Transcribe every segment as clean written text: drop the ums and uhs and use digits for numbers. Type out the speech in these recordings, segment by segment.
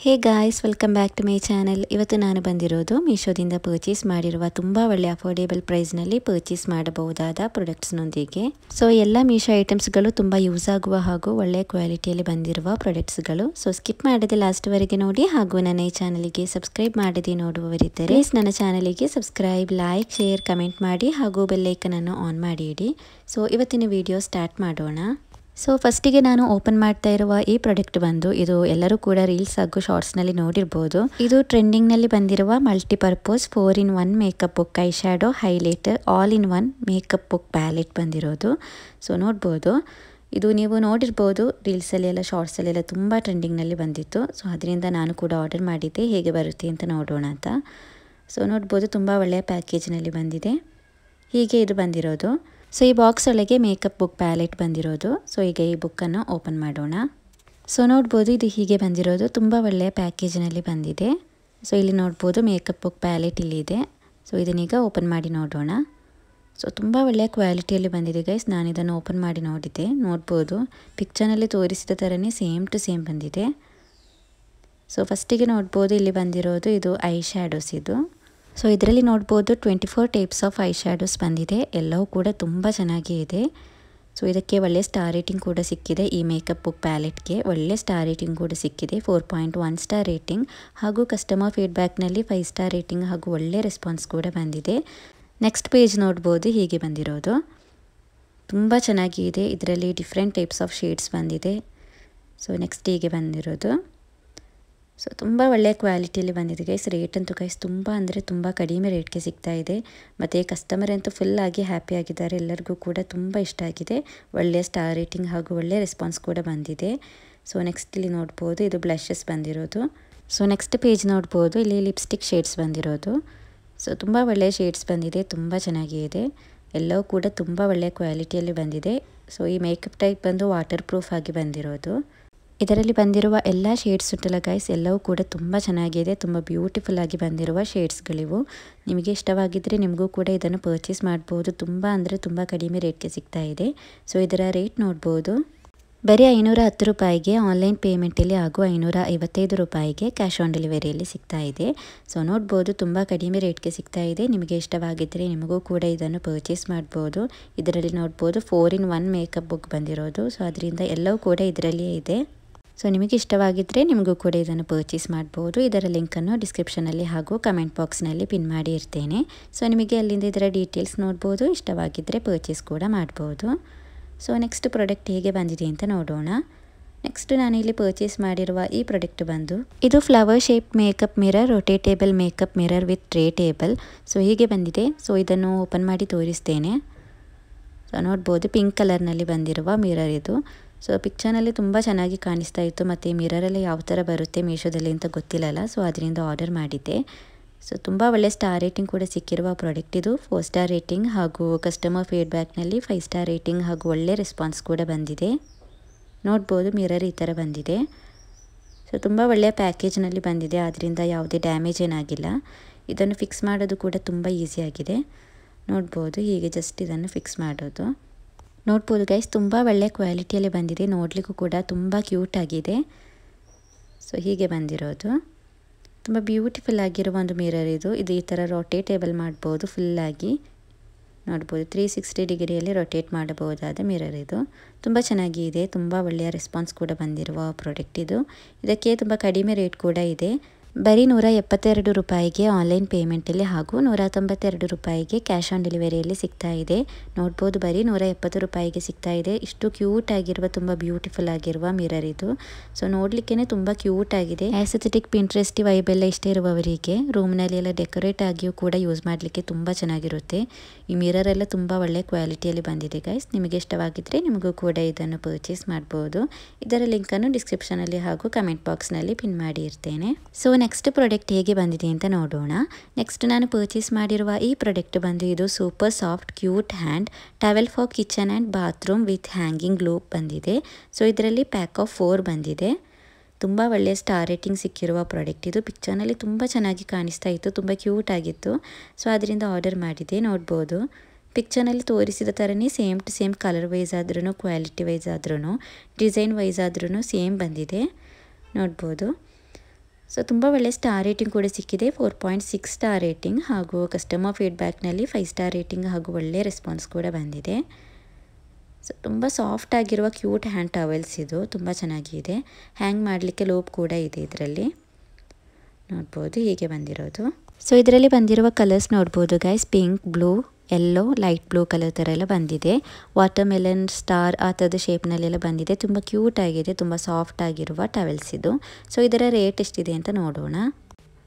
Hey guys, welcome back to my channel. ಇವತ್ತು ನಾನು ಬಂದಿರೋದು ಮೀಶೋದಿಂದ ಪರ್ಚೇಸ್ ಮಾಡಿರುವ ತುಂಬ ಒಳ್ಳೆ ಅಫೋರ್ಡೇಬಲ್ ಪ್ರೈಸ್ನಲ್ಲಿ ಪರ್ಚೇಸ್ ಮಾಡಬಹುದಾದ ಪ್ರಾಡಕ್ಟ್ಸ್ನೊಂದಿಗೆ. ಸೊ ಎಲ್ಲ ಮೀಶೋ ಐಟಮ್ಸ್ಗಳು ತುಂಬ ಯೂಸ್ ಆಗುವ ಹಾಗೂ ಒಳ್ಳೆಯ ಕ್ವಾಲಿಟಿಯಲ್ಲಿ ಬಂದಿರುವ ಪ್ರಾಡಕ್ಟ್ಸ್ಗಳು. ಸೊ ಸ್ಕಿಪ್ ಮಾಡದೆ ಲಾಸ್ಟ್ವರೆಗೆ ನೋಡಿ, ಹಾಗೂ ನನ್ನ ಈ ಚಾನಲಿಗೆ ಸಬ್ಸ್ಕ್ರೈಬ್ ಮಾಡದೆ ನೋಡುವವರಿದ್ದರೆ ಪ್ಲೀಸ್ ನನ್ನ ಚಾನಲಿಗೆ ಸಬ್ಸ್ಕ್ರೈಬ್, ಲೈಕ್, ಶೇರ್, ಕಮೆಂಟ್ ಮಾಡಿ ಹಾಗೂ ಬೆಲ್ಲೈಕನನ್ನು ಆನ್ ಮಾಡಿ ಇಡಿ. ಸೊ ಇವತ್ತಿನ ವಿಡಿಯೋ ಸ್ಟಾರ್ಟ್ ಮಾಡೋಣ. ಸೊ ಫಸ್ಟಿಗೆ ನಾನು ಓಪನ್ ಮಾಡ್ತಾ ಇರುವ ಈ ಪ್ರಾಡಕ್ಟ್ ಬಂದು, ಇದು ಎಲ್ಲರೂ ಕೂಡ ರೀಲ್ಸ್ ಹಾಗೂ ಶಾರ್ಟ್ಸ್ನಲ್ಲಿ ನೋಡಿರ್ಬೋದು. ಇದು ಟ್ರೆಂಡಿಂಗ್ನಲ್ಲಿ ಬಂದಿರುವ multipurpose 4-in-1 makeup book, I shadow, highlighter, all in one makeup book palette ಬಂದಿರೋದು. ಸೊ ನೋಡ್ಬೋದು, ಇದು ನೀವು ನೋಡಿರ್ಬೋದು ರೀಲ್ಸಲ್ಲಿ ಎಲ್ಲ ಶಾರ್ಟ್ಸಲ್ಲಿ ಎಲ್ಲ ತುಂಬ ಟ್ರೆಂಡಿಂಗ್ನಲ್ಲಿ ಬಂದಿತ್ತು. ಸೊ ಅದರಿಂದ ನಾನು ಕೂಡ ಆರ್ಡರ್ ಮಾಡಿದ್ದೆ, ಹೇಗೆ ಬರುತ್ತೆ ಅಂತ ನೋಡೋಣ ಅಂತ. ಸೊ ನೋಡ್ಬೋದು, ತುಂಬ ಒಳ್ಳೆಯ ಪ್ಯಾಕೇಜ್ನಲ್ಲಿ ಬಂದಿದೆ. ಹೀಗೆ ಇದು ಬಂದಿರೋದು. ಸೊ ಈ ಬಾಕ್ಸ್ ಒಳಗೆ ಮೇಕಪ್ ಬುಕ್ ಪ್ಯಾಲೆಟ್ ಬಂದಿರೋದು. ಸೊ ಈಗ ಈ ಬುಕ್ಕನ್ನು ಓಪನ್ ಮಾಡೋಣ. ಸೊ ನೋಡ್ಬೋದು, ಇದು ಹೀಗೆ ಬಂದಿರೋದು. ತುಂಬ ಒಳ್ಳೆಯ ಪ್ಯಾಕೇಜ್ನಲ್ಲಿ ಬಂದಿದೆ. ಸೊ ಇಲ್ಲಿ ನೋಡ್ಬೋದು ಮೇಕಪ್ ಬುಕ್ ಪ್ಯಾಲೆಟ್ ಇಲ್ಲಿದೆ. ಸೊ ಇದನ್ನೀಗ ಓಪನ್ ಮಾಡಿ ನೋಡೋಣ. ಸೊ ತುಂಬ ಒಳ್ಳೆಯ ಕ್ವಾಲಿಟಿಯಲ್ಲಿ ಬಂದಿದೆ ಗೈಸ್. ನಾನು ಇದನ್ನು ಓಪನ್ ಮಾಡಿ ನೋಡಿದ್ದೆ. ನೋಡ್ಬೋದು, ಪಿಕ್ಚರ್ನಲ್ಲಿ ತೋರಿಸಿದ ಥರನೇ ಸೇಮ್ ಟು ಸೇಮ್ ಬಂದಿದೆ. ಸೊ ಫಸ್ಟಿಗೆ ನೋಡ್ಬೋದು, ಇಲ್ಲಿ ಬಂದಿರೋದು ಇದು ಐ ಶ್ಯಾಡೋಸ್ ಇದು. ಸೊ ಇದರಲ್ಲಿ ನೋಡ್ಬೋದು 24 ಟೈಪ್ಸ್ ಆಫ್ ಐ ಶ್ಯಾಡೋಸ್ ಬಂದಿದೆ. ಎಲ್ಲವೂ ಕೂಡ ತುಂಬ ಚೆನ್ನಾಗಿ ಇದೆ. ಸೊ ಇದಕ್ಕೆ ಒಳ್ಳೆ ಸ್ಟಾರ್ ರೇಟಿಂಗ್ ಕೂಡ ಸಿಕ್ಕಿದೆ. ಈ ಮೇಕಪ್ ಬುಕ್ ಪ್ಯಾಲೆಟ್ಗೆ ಒಳ್ಳೆ ಸ್ಟಾರ್ ರೇಟಿಂಗ್ ಕೂಡ ಸಿಕ್ಕಿದೆ, 4.1 ಸ್ಟಾರ್ ರೇಟಿಂಗ್. ಹಾಗೂ ಕಸ್ಟಮರ್ ಫೀಡ್ಬ್ಯಾಕ್ನಲ್ಲಿ 5 ಸ್ಟಾರ್ ರೇಟಿಂಗ್ ಹಾಗೂ ಒಳ್ಳೆ ರೆಸ್ಪಾನ್ಸ್ ಕೂಡ ಬಂದಿದೆ. ನೆಕ್ಸ್ಟ್ ಪೇಜ್ ನೋಡ್ಬೋದು, ಹೀಗೆ ಬಂದಿರೋದು. ತುಂಬ ಚೆನ್ನಾಗಿ ಇದೆ. ಇದರಲ್ಲಿ ಡಿಫ್ರೆಂಟ್ ಟೈಪ್ಸ್ ಆಫ್ ಶೇಡ್ಸ್ ಬಂದಿದೆ. ಸೊ ನೆಕ್ಸ್ಟ್ ಹೀಗೆ ಬಂದಿರೋದು. ಸೊ ತುಂಬ ಒಳ್ಳೆಯ ಕ್ವಾಲಿಟಿಯಲ್ಲಿ ಬಂದಿದೆ ಗೈಸ್. ರೇಟ್ ಅಂತೂ ಗೈಸ್ ತುಂಬ ಅಂದರೆ ತುಂಬ ಕಡಿಮೆ ರೇಟ್ಗೆ ಸಿಗ್ತಾ ಇದೆ. ಮತ್ತು ಕಸ್ಟಮರ್ ಅಂತೂ ಫುಲ್ ಆಗಿ ಹ್ಯಾಪಿ ಆಗಿದ್ದಾರೆ. ಎಲ್ಲರಿಗೂ ಕೂಡ ತುಂಬ ಇಷ್ಟ ಆಗಿದೆ. ಒಳ್ಳೆಯ ಸ್ಟಾರ್ ರೇಟಿಂಗ್ ಹಾಗೂ ಒಳ್ಳೆಯ ರೆಸ್ಪಾನ್ಸ್ ಕೂಡ ಬಂದಿದೆ. ಸೊ ನೆಕ್ಸ್ಟ್ ಇಲ್ಲಿ ನೋಡ್ಬೋದು, ಇದು ಬ್ಲಷಸ್ ಬಂದಿರೋದು. ಸೊ ನೆಕ್ಸ್ಟ್ ಪೇಜ್ ನೋಡ್ಬೋದು, ಇಲ್ಲಿ ಲಿಪ್ಸ್ಟಿಕ್ ಶೇಡ್ಸ್ ಬಂದಿರೋದು. ಸೊ ತುಂಬ ಒಳ್ಳೆಯ ಶೇಡ್ಸ್ ಬಂದಿದೆ, ತುಂಬ ಚೆನ್ನಾಗಿದೆ. ಎಲ್ಲವೂ ಕೂಡ ತುಂಬ ಒಳ್ಳೆಯ ಕ್ವಾಲಿಟಿಯಲ್ಲಿ ಬಂದಿದೆ. ಸೊ ಈ ಮೇಕಪ್ ಟೈಪ್ ಬಂದು ವಾಟರ್ ಪ್ರೂಫ್ ಆಗಿ ಬಂದಿರೋದು. ಇದರಲ್ಲಿ ಬಂದಿರುವ ಎಲ್ಲ ಶೇಡ್ಸ್ ಉಂಟಲ್ಲ ಗೈಸ್, ಎಲ್ಲವೂ ಕೂಡ ತುಂಬ ಚೆನ್ನಾಗಿದೆ. ತುಂಬ ಬ್ಯೂಟಿಫುಲ್ ಆಗಿ ಬಂದಿರುವ ಶೇಡ್ಸ್ಗಳಿವು. ನಿಮಗೆ ಇಷ್ಟವಾಗಿದ್ದರೆ ನಿಮಗೂ ಕೂಡ ಇದನ್ನು ಪರ್ಚೇಸ್ ಮಾಡ್ಬೋದು. ತುಂಬ ಅಂದರೆ ತುಂಬ ಕಡಿಮೆ ರೇಟ್ಗೆ ಸಿಗ್ತಾ ಇದೆ. ಸೊ ಇದರ ರೇಟ್ ನೋಡ್ಬೋದು, ಬರೀ 510 ರೂಪಾಯಿಗೆ ಆನ್ಲೈನ್ ಪೇಮೆಂಟಲ್ಲಿ ಹಾಗೂ 555 ರೂಪಾಯಿಗೆ ಕ್ಯಾಶ್ ಆನ್ ಡೆಲಿವರಿಯಲ್ಲಿ ಸಿಗ್ತಾ ಇದೆ. ಸೊ ನೋಡ್ಬೋದು, ತುಂಬ ಕಡಿಮೆ ರೇಟ್ಗೆ ಸಿಗ್ತಾ ಇದೆ. ನಿಮಗೆ ಇಷ್ಟವಾಗಿದ್ದರೆ ನಿಮಗೂ ಕೂಡ ಇದನ್ನು ಪರ್ಚೇಸ್ ಮಾಡ್ಬೋದು. ಇದರಲ್ಲಿ ನೋಡ್ಬೋದು 4-in-1 ಮೇಕಪ್ ಬುಕ್ ಬಂದಿರೋದು. ಸೊ ಅದರಿಂದ ಎಲ್ಲವೂ ಕೂಡ ಇದರಲ್ಲಿಯೇ ಇದೆ. ಸೊ ನಿಮಗೆ ಇಷ್ಟವಾಗಿದ್ದರೆ ನಿಮಗೂ ಕೂಡ ಇದನ್ನು ಪರ್ಚೇಸ್ ಮಾಡ್ಬೋದು. ಇದರ ಲಿಂಕನ್ನು ಡಿಸ್ಕ್ರಿಪ್ಷನಲ್ಲಿ ಹಾಗೂ ಕಮೆಂಟ್ ಬಾಕ್ಸ್ನಲ್ಲಿ ಪಿನ್ ಮಾಡಿ ಇರ್ತೇನೆ. ಸೊ ನಿಮಗೆ ಅಲ್ಲಿಂದ ಇದರ ಡೀಟೇಲ್ಸ್ ನೋಡ್ಬೋದು. ಇಷ್ಟವಾಗಿದ್ದರೆ ಪರ್ಚೇಸ್ ಕೂಡ ಮಾಡ್ಬೋದು. ಸೊ ನೆಕ್ಸ್ಟ್ ಪ್ರಾಡಕ್ಟ್ ಹೇಗೆ ಬಂದಿದೆ ಅಂತ ನೋಡೋಣ. ನೆಕ್ಸ್ಟ್ ನಾನಿಲ್ಲಿ ಪರ್ಚೇಸ್ ಮಾಡಿರುವ ಈ ಪ್ರಾಡಕ್ಟ್ ಬಂದು, ಇದು flower shape makeup mirror, rotatable makeup mirror with tray table. So ಹೀಗೆ ಬಂದಿದೆ. ಸೊ ಇದನ್ನು ಓಪನ್ ಮಾಡಿ ತೋರಿಸ್ತೇನೆ. ಸೊ ನೋಡ್ಬೋದು, ಪಿಂಕ್ ಕಲರ್ನಲ್ಲಿ ಬಂದಿರುವ ಮಿರರ್ ಇದು. ಸೊ ಪಿಕ್ಚರ್ನಲ್ಲಿ ತುಂಬ ಚೆನ್ನಾಗಿ ಕಾಣಿಸ್ತಾ ಇತ್ತು. ಮತ್ತು ಮಿರರಲ್ಲಿ ಯಾವ ಥರ ಬರುತ್ತೆ ಮೀಶೋದಲ್ಲಿ ಅಂತ ಗೊತ್ತಿಲ್ಲಲ್ಲ. ಸೊ ಅದರಿಂದ ಆರ್ಡರ್ ಮಾಡಿದ್ದೆ. ಸೊ ತುಂಬ ಒಳ್ಳೆ ಸ್ಟಾರ್ ರೇಟಿಂಗ್ ಕೂಡ ಸಿಕ್ಕಿರುವ ಪ್ರಾಡಕ್ಟ್ ಇದು. 4 ಸ್ಟಾರ್ ರೇಟಿಂಗ್ ಹಾಗೂ ಕಸ್ಟಮರ್ ಫೀಡ್ಬ್ಯಾಕ್ನಲ್ಲಿ 5 ಸ್ಟಾರ್ ರೇಟಿಂಗ್ ಹಾಗೂ ಒಳ್ಳೆ ರೆಸ್ಪಾನ್ಸ್ ಕೂಡ ಬಂದಿದೆ. ನೋಡ್ಬೋದು, ಮಿರರ್ ಈ ಥರ ಬಂದಿದೆ. ಸೊ ತುಂಬ ಒಳ್ಳೆಯ ಪ್ಯಾಕೇಜ್ನಲ್ಲಿ ಬಂದಿದೆ. ಆದ್ದರಿಂದ ಯಾವುದೇ ಡ್ಯಾಮೇಜ್ ಏನಾಗಿಲ್ಲ. ಇದನ್ನು ಫಿಕ್ಸ್ ಮಾಡೋದು ಕೂಡ ತುಂಬ ಈಸಿಯಾಗಿದೆ. ನೋಡ್ಬೋದು, ಹೀಗೆ ಜಸ್ಟ್ ಇದನ್ನು ಫಿಕ್ಸ್ ಮಾಡೋದು. ನೋಡ್ಬೋದು ಗೈಸ್, ತುಂಬ ಒಳ್ಳೆಯ ಕ್ವಾಲಿಟಿಯಲ್ಲಿ ಬಂದಿದೆ. ನೋಡಲಿಕ್ಕೂ ಕೂಡ ತುಂಬ ಕ್ಯೂಟ್ ಆಗಿದೆ. ಸೊ ಹೀಗೆ ಬಂದಿರೋದು. ತುಂಬ ಬ್ಯೂಟಿಫುಲ್ ಆಗಿರುವ ಒಂದು ಮಿರರ್ ಇದು. ಇದು ಈ ಥರ ರೊಟೇಟೇಬಲ್ ಮಾಡ್ಬೋದು. ಫುಲ್ಲಾಗಿ ನೋಡ್ಬೋದು, 360 ಡಿಗ್ರಿಯಲ್ಲಿ ರೊಟೇಟ್ ಮಾಡಬಹುದಾದ ಮಿರರ್ ಇದು. ತುಂಬ ಚೆನ್ನಾಗಿದೆ. ತುಂಬ ಒಳ್ಳೆಯ ರೆಸ್ಪಾನ್ಸ್ ಕೂಡ ಬಂದಿರುವ ಪ್ರಾಡಕ್ಟ್ ಇದು. ಇದಕ್ಕೆ ತುಂಬ ಕಡಿಮೆ ರೇಟ್ ಕೂಡ ಇದೆ. ಬರೀ 172 ರೂಪಾಯಿಗೆ ಆನ್ಲೈನ್ ಪೇಮೆಂಟಲ್ಲಿ ಹಾಗೂ 192 ರೂಪಾಯಿಗೆ ಕ್ಯಾಶ್ ಆನ್ ಡೆಲಿವರಿಯಲ್ಲಿ ಸಿಗ್ತಾ ಇದೆ. ನೋಡ್ಬೋದು, ಬರೀ 170 ರೂಪಾಯಿಗೆ ಸಿಗ್ತಾ ಇದೆ. ಇಷ್ಟು ಕ್ಯೂಟ್ ಆಗಿರುವ ತುಂಬ ಬ್ಯೂಟಿಫುಲ್ ಆಗಿರುವ ಮಿರರ್ ಇದು. ಸೊ ನೋಡಲಿಕ್ಕೇ ತುಂಬ ಕ್ಯೂಟ್ ಆಗಿದೆ. ಆಸ್ಥೆಟಿಕ್ ಪಿಂಟ್ರೆಸ್ಟ್ ವೈಬ್ ಎಲ್ಲ ಇಷ್ಟ ಇರುವವರಿಗೆ ರೂಮ್ನಲ್ಲಿ ಎಲ್ಲ ಡೆಕೋರೇಟ್ ಆಗಿಯೂ ಕೂಡ ಯೂಸ್ ಮಾಡಲಿಕ್ಕೆ ತುಂಬ ಚೆನ್ನಾಗಿರುತ್ತೆ. ಈ ಮಿರರ್ ಎಲ್ಲ ತುಂಬ ಒಳ್ಳೆ ಕ್ವಾಲಿಟಿಯಲ್ಲಿ ಬಂದಿದೆ ಗೈಸ್. ನಿಮಗೆ ಇಷ್ಟವಾಗಿದ್ದರೆ ನಿಮಗೂ ಕೂಡ ಇದನ್ನು ಪರ್ಚೇಸ್ ಮಾಡ್ಬೋದು. ಇದರ ಲಿಂಕನ್ನು ಡಿಸ್ಕ್ರಿಪ್ಷನಲ್ಲಿ ಹಾಗೂ ಕಮೆಂಟ್ ಬಾಕ್ಸ್ನಲ್ಲಿ ಪಿನ್ ಮಾಡಿ ಇರ್ತೇನೆ. ಸೊ ನೆಕ್ಸ್ಟ್ ಪ್ರಾಡಕ್ಟ್ ಹೇಗೆ ಬಂದಿದೆ ಅಂತ ನೋಡೋಣ. ನೆಕ್ಸ್ಟ್ ನಾನು ಪರ್ಚೇಸ್ ಮಾಡಿರುವ ಈ ಪ್ರಾಡಕ್ಟ್ ಬಂದು, ಇದು super soft cute hand towel for kitchen and bathroom with hanging globe ಬಂದಿದೆ. ಸೊ ಇದರಲ್ಲಿ ಪ್ಯಾಕ್ ಆಫ್ 4 ಬಂದಿದೆ. ತುಂಬ ಒಳ್ಳೆಯ ಸ್ಟಾರ್ ರೇಟಿಂಗ್ ಸಿಕ್ಕಿರುವ ಪ್ರಾಡಕ್ಟ್ ಇದು. ಪಿಕ್ಚರ್ನಲ್ಲಿ ತುಂಬ ಚೆನ್ನಾಗಿ ಕಾಣಿಸ್ತಾ ಇತ್ತು, ತುಂಬ ಕ್ಯೂಟ್ ಆಗಿತ್ತು. ಸೊ ಅದರಿಂದ ಆರ್ಡರ್ ಮಾಡಿದೆ. ನೋಡ್ಬೋದು, ಪಿಕ್ಚರ್ನಲ್ಲಿ ತೋರಿಸಿದ ಥರನೇ same to same colour wise ಆದ್ರೂ, ಕ್ವಾಲಿಟಿ ವೈಸ್ ಆದ್ರೂ, ಡಿಸೈನ್ ವೈಸ್ ಆದ್ರೂ ಸೇಮ್ ಬಂದಿದೆ. ನೋಡ್ಬೋದು, ಸೊ ತುಂಬ ಒಳ್ಳೆ ಸ್ಟಾರ್ ರೇಟಿಂಗ್ ಕೂಡ ಸಿಕ್ಕಿದೆ, 4.6 ಸ್ಟಾರ್ ರೇಟಿಂಗ್, ಹಾಗೂ ಕಸ್ಟಮರ್ ಫೀಡ್ಬ್ಯಾಕ್ನಲ್ಲಿ 5 ಸ್ಟಾರ್ ರೇಟಿಂಗ್ ಹಾಗೂ ಒಳ್ಳೆ ರೆಸ್ಪಾನ್ಸ್ ಕೂಡ ಬಂದಿದೆ. ಸೊ ತುಂಬ ಸಾಫ್ಟ್ ಆಗಿರುವ ಕ್ಯೂಟ್ ಹ್ಯಾಂಡ್ ಟವೆಲ್ಸ್ ಇದು, ತುಂಬ ಚೆನ್ನಾಗಿದೆ. ಹ್ಯಾಂಗ್ ಮಾಡಲಿಕ್ಕೆ ಲೋಪ್ ಕೂಡ ಇದೆ ಇದರಲ್ಲಿ, ನೋಡ್ಬೋದು ಹೀಗೆ ಬಂದಿರೋದು. ಸೊ ಇದರಲ್ಲಿ ಬಂದಿರುವ ಕಲರ್ಸ್ ನೋಡ್ಬೋದು guys, pink, blue, yellow, light blue colour ಥರ ಎಲ್ಲ ಬಂದಿದೆ. ವಾಟರ್ ಮೆಲನ್, ಸ್ಟಾರ್ ಆ ಥರದ ಶೇಪ್ನಲ್ಲೆಲ್ಲ ಬಂದಿದೆ. ತುಂಬ ಕ್ಯೂಟ್ ಆಗಿದೆ, ತುಂಬ ಸಾಫ್ಟ್ ಆಗಿರುವ ಟವೆಲ್ಸ್ ಇದು. ಸೊ ಇದರ ರೇಟ್ ಎಷ್ಟಿದೆ ಅಂತ ನೋಡೋಣ.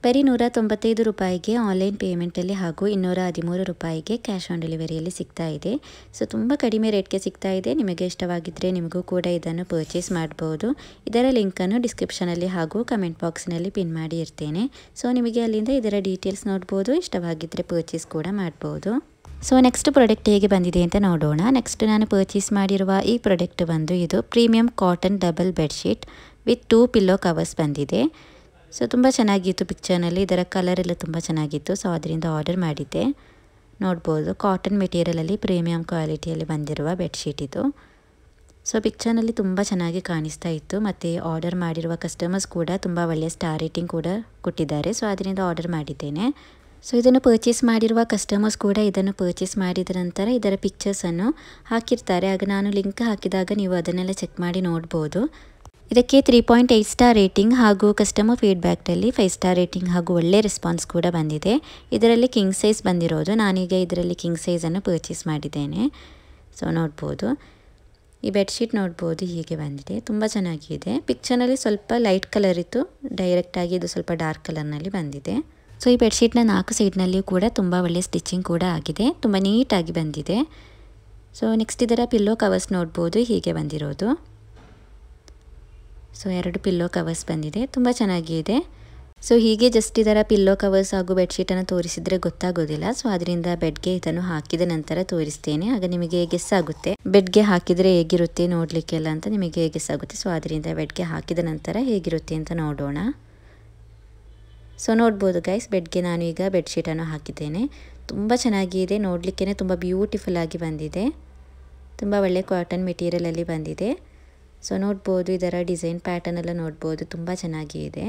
ಬರೀ 195 ರೂಪಾಯಿಗೆ ಆನ್ಲೈನ್ ಪೇಮೆಂಟಲ್ಲಿ ಹಾಗೂ 213 ರೂಪಾಯಿಗೆ ಕ್ಯಾಶ್ ಆನ್ ಡೆಲಿವರಿಯಲ್ಲಿ ಸಿಗ್ತಾ ಇದೆ. ಸೊ ತುಂಬ ಕಡಿಮೆ ರೇಟ್ಗೆ ಸಿಗ್ತಾ ಇದೆ. ನಿಮಗೆ ಇಷ್ಟವಾಗಿದ್ದರೆ ನಿಮಗೂ ಕೂಡ ಇದನ್ನು ಪರ್ಚೇಸ್ ಮಾಡ್ಬೋದು. ಇದರ ಲಿಂಕನ್ನು ಡಿಸ್ಕ್ರಿಪ್ಷನಲ್ಲಿ ಹಾಗೂ ಕಮೆಂಟ್ ಬಾಕ್ಸ್ನಲ್ಲಿ ಪಿನ್ ಮಾಡಿ ಇರ್ತೇನೆ. ಸೊ ನಿಮಗೆ ಅಲ್ಲಿಂದ ಇದರ ಡೀಟೇಲ್ಸ್ ನೋಡ್ಬೋದು, ಇಷ್ಟವಾಗಿದ್ದರೆ ಪರ್ಚೇಸ್ ಕೂಡ ಮಾಡ್ಬೋದು. ಸೊ ನೆಕ್ಸ್ಟ್ ಪ್ರಾಡಕ್ಟ್ ಹೇಗೆ ಬಂದಿದೆ ಅಂತ ನೋಡೋಣ. ನೆಕ್ಸ್ಟ್ ನಾನು ಪರ್ಚೇಸ್ ಮಾಡಿರುವ ಈ ಪ್ರಾಡಕ್ಟ್ ಬಂದು ಇದು premium cotton double bedsheet with 2 pillow covers ಬಂದಿದೆ. ಸೊ ತುಂಬ ಚೆನ್ನಾಗಿತ್ತು, ಪಿಕ್ಚರ್ನಲ್ಲಿ ಇದರ ಕಲರ್ ಎಲ್ಲ ತುಂಬ ಚೆನ್ನಾಗಿತ್ತು. ಸೊ ಅದರಿಂದ ಆರ್ಡರ್ ಮಾಡಿದ್ದೆ. ನೋಡ್ಬೋದು ಕಾಟನ್ ಮೆಟೀರಿಯಲಲ್ಲಿ ಪ್ರೀಮಿಯಂ ಕ್ವಾಲಿಟಿಯಲ್ಲಿ ಬಂದಿರುವ ಬೆಡ್ಶೀಟ್ ಇದು. ಸೊ ಪಿಕ್ಚರ್ನಲ್ಲಿ ತುಂಬ ಚೆನ್ನಾಗಿ ಕಾಣಿಸ್ತಾ ಇತ್ತು, ಮತ್ತು ಆರ್ಡರ್ ಮಾಡಿರುವ ಕಸ್ಟಮರ್ಸ್ ಕೂಡ ತುಂಬ ಒಳ್ಳೆಯ ಸ್ಟಾರ್ ರೇಟಿಂಗ್ ಕೂಡ ಕೊಟ್ಟಿದ್ದಾರೆ. ಸೊ ಅದರಿಂದ ಆರ್ಡರ್ ಮಾಡಿದ್ದೇನೆ. ಸೊ ಇದನ್ನು ಪರ್ಚೇಸ್ ಮಾಡಿರುವ ಕಸ್ಟಮರ್ಸ್ ಕೂಡ ಇದನ್ನು ಪರ್ಚೇಸ್ ಮಾಡಿದ ನಂತರ ಇದರ ಪಿಕ್ಚರ್ಸನ್ನು ಹಾಕಿರ್ತಾರೆ. ಆಗ ನಾನು ಲಿಂಕ್ ಹಾಕಿದಾಗ ನೀವು ಅದನ್ನೆಲ್ಲ ಚೆಕ್ ಮಾಡಿ ನೋಡ್ಬೋದು. ಇದಕ್ಕೆ 3.8 ಸ್ಟಾರ್ ರೇಟಿಂಗ್ ಹಾಗೂ ಕಸ್ಟಮರ್ ಫೀಡ್ಬ್ಯಾಕ್ನಲ್ಲಿ 5 ಸ್ಟಾರ್ ರೇಟಿಂಗ್ ಹಾಗೂ ಒಳ್ಳೆ ರೆಸ್ಪಾನ್ಸ್ ಕೂಡ ಬಂದಿದೆ. ಇದರಲ್ಲಿ ಕಿಂಗ್ ಸೈಜ್ ಬಂದಿರೋದು, ನಾನೀಗ ಇದರಲ್ಲಿ ಕಿಂಗ್ ಸೈಜನ್ನು ಪರ್ಚೇಸ್ ಮಾಡಿದ್ದೇನೆ. ಸೊ ನೋಡ್ಬೋದು ಈ ಬೆಡ್ಶೀಟ್ ನೋಡ್ಬೋದು ಹೀಗೆ ಬಂದಿದೆ, ತುಂಬ ಚೆನ್ನಾಗಿದೆ. ಪಿಕ್ಚರ್ನಲ್ಲಿ ಸ್ವಲ್ಪ ಲೈಟ್ ಕಲರ್ ಇತ್ತು, ಡೈರೆಕ್ಟಾಗಿ ಇದು ಸ್ವಲ್ಪ ಡಾರ್ಕ್ ಕಲರ್ನಲ್ಲಿ ಬಂದಿದೆ. ಸೊ ಈ ಬೆಡ್ಶೀಟ್ನ 4 ಸೈಡ್ನಲ್ಲಿಯೂ ಕೂಡ ತುಂಬ ಒಳ್ಳೆ ಸ್ಟಿಚಿಂಗ್ ಕೂಡ ಆಗಿದೆ, ತುಂಬ ನೀಟಾಗಿ ಬಂದಿದೆ. ಸೊ ನೆಕ್ಸ್ಟ್ ಇದರ ಪಿಲ್ಲೋ ಕವರ್ಸ್ ನೋಡ್ಬೋದು ಹೀಗೆ ಬಂದಿರೋದು. ಸೊ 2 ಪಿಲ್ಲೋ ಕವರ್ಸ್ ಬಂದಿದೆ, ತುಂಬ ಚೆನ್ನಾಗಿದೆ. ಸೊ ಹೀಗೆ ಜಸ್ಟ್ ಇದರ ಪಿಲ್ಲೋ ಕವರ್ಸ್ ಹಾಗೂ ಬೆಡ್ಶೀಟನ್ನು ತೋರಿಸಿದರೆ ಗೊತ್ತಾಗೋದಿಲ್ಲ. ಸೊ ಅದರಿಂದ ಬೆಡ್ಗೆ ಇದನ್ನು ಹಾಕಿದ ನಂತರ ತೋರಿಸ್ತೇನೆ, ಆಗ ನಿಮಗೆ ಗೆಸ್ ಆಗುತ್ತೆ ಬೆಡ್ಗೆ ಹಾಕಿದರೆ ಹೇಗಿರುತ್ತೆ ನೋಡಲಿಕ್ಕೆಲ್ಲ ಅಂತ ನಿಮಗೆ ಗೆಸ್ ಆಗುತ್ತೆ. ಸೊ ಅದರಿಂದ ಬೆಡ್ಗೆ ಹಾಕಿದ ನಂತರ ಹೇಗಿರುತ್ತೆ ಅಂತ ನೋಡೋಣ. ಸೊ ನೋಡ್ಬೋದು ಗೈಸ್, ಬೆಡ್ಗೆ ನಾನು ಈಗ ಬೆಡ್ಶೀಟನ್ನು ಹಾಕಿದ್ದೇನೆ. ತುಂಬ ಚೆನ್ನಾಗಿದೆ, ನೋಡಲಿಕ್ಕೆ ತುಂಬ ಬ್ಯೂಟಿಫುಲ್ ಆಗಿ ಬಂದಿದೆ. ತುಂಬ ಒಳ್ಳೆ ಕಾಟನ್ ಮೆಟೀರಿಯಲಲ್ಲಿ ಬಂದಿದೆ. ಸೊ ನೋಡ್ಬೋದು ಇದರ ಡಿಸೈನ್ ಪ್ಯಾಟರ್ನ್ ಎಲ್ಲ ನೋಡ್ಬೋದು, ತುಂಬ ಚೆನ್ನಾಗಿದೆ.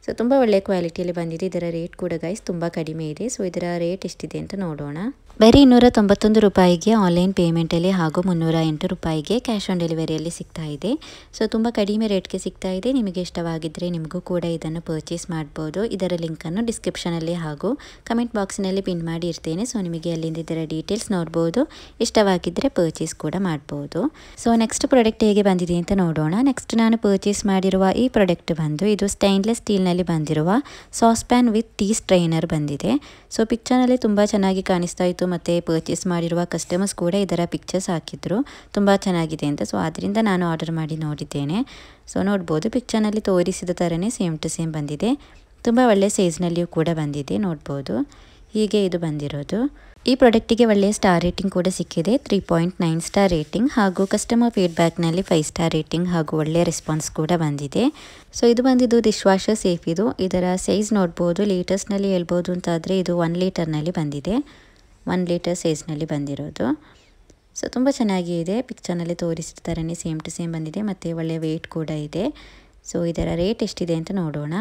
ಸೊ ತುಂಬ ಒಳ್ಳೆ ಕ್ವಾಲಿಟಿಯಲ್ಲಿ ಬಂದಿದೆ. ಇದರ ರೇಟ್ ಕೂಡ ಗೈಸ್ ತುಂಬ ಕಡಿಮೆ ಇದೆ. ಸೊ ಇದರ ರೇಟ್ ಎಷ್ಟಿದೆ ಅಂತ ನೋಡೋಣ. ಬರೀ 291 ರೂಪಾಯಿಗೆ ಆನ್ಲೈನ್ ಪೇಮೆಂಟಲ್ಲಿ ಹಾಗೂ 308 ರೂಪಾಯಿಗೆ ಕ್ಯಾಶ್ ಆನ್ ಡೆಲಿವರಿಯಲ್ಲಿ ಸಿಗ್ತಾ ಇದೆ. ಸೊ ತುಂಬ ಕಡಿಮೆ ರೇಟ್ಗೆ ಸಿಗ್ತಾ ಇದೆ. ನಿಮಗೆ ಇಷ್ಟವಾಗಿದ್ದರೆ ನಿಮಗೂ ಕೂಡ ಇದನ್ನು ಪರ್ಚೇಸ್ ಮಾಡ್ಬೋದು. ಇದರ ಲಿಂಕನ್ನು ಡಿಸ್ಕ್ರಿಪ್ಷನಲ್ಲಿ ಹಾಗೂ ಕಮೆಂಟ್ ಬಾಕ್ಸ್ನಲ್ಲಿ ಪಿನ್ ಮಾಡಿ ಇರ್ತೇನೆ. ಸೊ ನಿಮಗೆ ಅಲ್ಲಿಂದ ಇದರ ಡೀಟೇಲ್ಸ್ ನೋಡ್ಬೋದು, ಇಷ್ಟವಾಗಿದ್ದರೆ ಪರ್ಚೇಸ್ ಕೂಡ ಮಾಡ್ಬೋದು. ಸೊ ನೆಕ್ಸ್ಟ್ ಪ್ರಾಡಕ್ಟ್ ಹೇಗೆ ಬಂದಿದೆ ಅಂತ ನೋಡೋಣ. ನೆಕ್ಸ್ಟ್ ನಾನು ಪರ್ಚೇಸ್ ಮಾಡಿರುವ ಈ ಪ್ರಾಡಕ್ಟ್ ಬಂದು ಇದು ಸ್ಟೈನ್ಲೆಸ್ ಸ್ಟೀಲ್ನಲ್ಲಿ ಬಂದಿರುವ sauce pan with tea strainer ಬಂದಿದೆ. ಸೊ ಪಿಕ್ಚರ್ನಲ್ಲಿ ತುಂಬ ಚೆನ್ನಾಗಿ ಕಾಣಿಸ್ತಾ ಇತ್ತು, ಮತ್ತು ಪರ್ಚೇಸ್ ಮಾಡಿರುವ ಕಸ್ಟಮರ್ಸ್ ಕೂಡ ಇದರ ಪಿಕ್ಚರ್ಸ್ ಹಾಕಿದ್ರು ತುಂಬ ಚೆನ್ನಾಗಿದೆ ಅಂತ. ಸೊ ಅದರಿಂದ ನಾನು ಆರ್ಡರ್ ಮಾಡಿ ನೋಡಿದ್ದೇನೆ. ಸೊ ನೋಡ್ಬೋದು ಪಿಕ್ಚರ್ನಲ್ಲಿ ತೋರಿಸಿದ ಥರನೇ ಸೇಮ್ ಟು ಸೇಮ್ ಬಂದಿದೆ. ತುಂಬ ಒಳ್ಳೆ ಸೈಜ್ನಲ್ಲಿಯೂ ಕೂಡ ಬಂದಿದೆ, ನೋಡ್ಬೋದು ಹೀಗೆ ಇದು ಬಂದಿರೋದು. ಈ ಪ್ರಾಡಕ್ಟಿಗೆ ಒಳ್ಳೆಯ ಸ್ಟಾರ್ ರೇಟಿಂಗ್ ಕೂಡ ಸಿಕ್ಕಿದೆ, 3.9 ಸ್ಟಾರ್ ರೇಟಿಂಗ್ ಹಾಗೂ ಕಸ್ಟಮರ್ ಫೀಡ್ಬ್ಯಾಕ್ನಲ್ಲಿ 5 ಸ್ಟಾರ್ ರೇಟಿಂಗ್ ಹಾಗೂ ಒಳ್ಳೆಯ ರೆಸ್ಪಾನ್ಸ್ ಕೂಡ ಬಂದಿದೆ. ಸೊ ಇದು ಬಂದಿದ್ದು ಡಿಶ್ ವಾಷರ್ ಸೇಫ್ ಇದು. ಇದರ ಸೈಜ್ ನೋಡ್ಬೋದು, ಲೀಟರ್ಸ್ನಲ್ಲಿ ಹೇಳ್ಬೋದು ಅಂತಾದರೆ ಇದು 1 ಲೀಟರ್ನಲ್ಲಿ ಬಂದಿದೆ, 1 ಲೀಟರ್ ಸೈಜ್ನಲ್ಲಿ ಬಂದಿರೋದು. ಸೊ ತುಂಬ ಚೆನ್ನಾಗಿದೆ, ಪಿಕ್ಚರ್ನಲ್ಲಿ ತೋರಿಸಿದ ಥರನೇ ಸೇಮ್ ಟು ಸೇಮ್ ಬಂದಿದೆ, ಮತ್ತು ಒಳ್ಳೆಯ ವೆಯ್ಟ್ ಕೂಡ ಇದೆ. ಸೊ ಇದರ ರೇಟ್ ಎಷ್ಟಿದೆ ಅಂತ ನೋಡೋಣ.